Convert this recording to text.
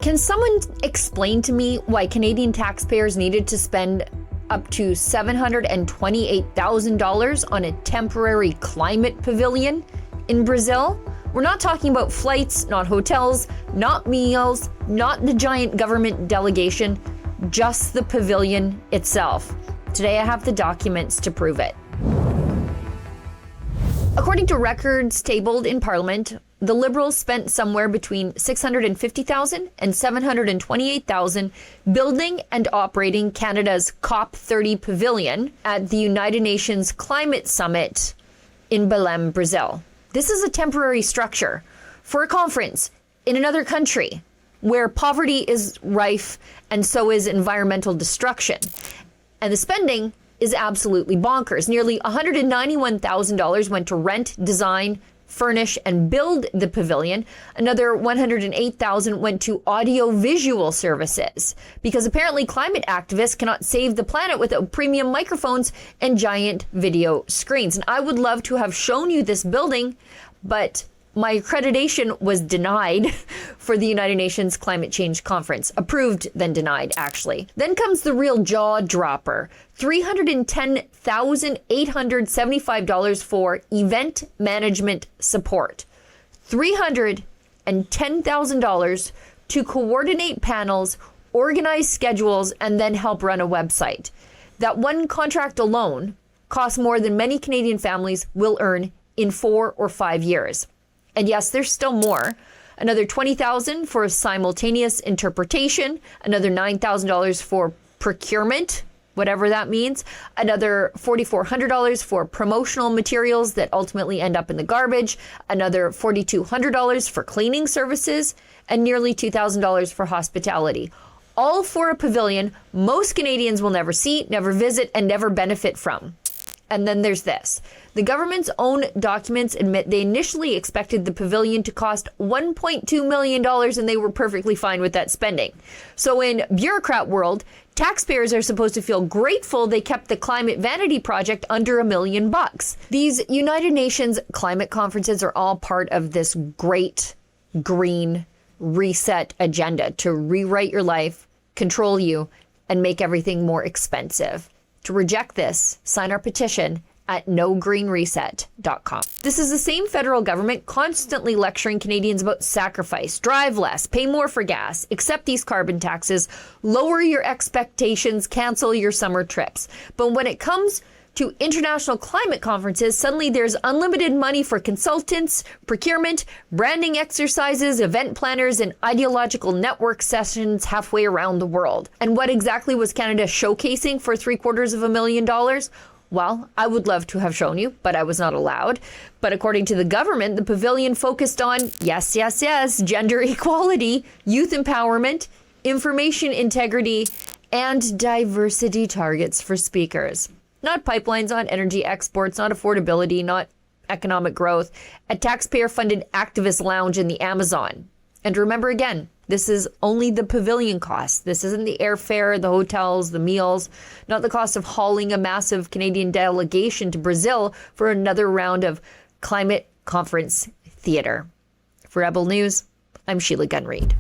Can someone explain to me why Canadian taxpayers needed to spend up to $728,000 on a temporary climate pavilion in Brazil? We're not talking about flights, not hotels, not meals, not the giant government delegation, just the pavilion itself. Today I have the documents to prove it. According to records tabled in Parliament, the Liberals spent somewhere between $650,000 and $728,000 building and operating Canada's COP30 pavilion at the United Nations Climate Summit in Belém, Brazil. This is a temporary structure for a conference in another country where poverty is rife and so is environmental destruction. And the spending is absolutely bonkers. Nearly $191,000 went to rent, design, furnish, and build the pavilion. Another $108,000 went to audio-visual services, because apparently climate activists cannot save the planet without premium microphones and giant video screens. And I would love to have shown you this building, but my accreditation was denied for the United Nations Climate Change Conference. Approved, then denied, actually. Then comes the real jaw dropper. $310,875 for event management support. $310,000 to coordinate panels, organize schedules, and then help run a website. That one contract alone costs more than many Canadian families will earn in 4 or 5 years. And yes, there's still more. Another $20,000 for simultaneous interpretation, another $9,000 for procurement, whatever that means, another $4,400 for promotional materials that ultimately end up in the garbage, another $4,200 for cleaning services, and nearly $2,000 for hospitality. All for a pavilion most Canadians will never see, never visit, and never benefit from. And then there's this. The government's own documents admit they initially expected the pavilion to cost $1.2 million, and they were perfectly fine with that spending. So in bureaucrat world, taxpayers are supposed to feel grateful they kept the climate vanity project under $1 million. These United Nations climate conferences are all part of this great green reset agenda to rewrite your life, control you, and make everything more expensive. To reject this, sign our petition at nogreenreset.com. This is the same federal government constantly lecturing Canadians about sacrifice, drive less, pay more for gas, accept these carbon taxes, lower your expectations, cancel your summer trips. But when it comes to international climate conferences, suddenly there's unlimited money for consultants, procurement, branding exercises, event planners, and ideological network sessions halfway around the world. And what exactly was Canada showcasing for $750,000? Well, I would love to have shown you, but I was not allowed. But according to the government, the pavilion focused on, yes, gender equality, youth empowerment, information integrity, and diversity targets for speakers. Not pipelines, not energy exports, not affordability, not economic growth. A taxpayer-funded activist lounge in the Amazon. And remember again, this is only the pavilion cost. This isn't the airfare, the hotels, the meals, not the cost of hauling a massive Canadian delegation to Brazil for another round of climate conference theater. For Rebel News, I'm Sheila Gunn Reid.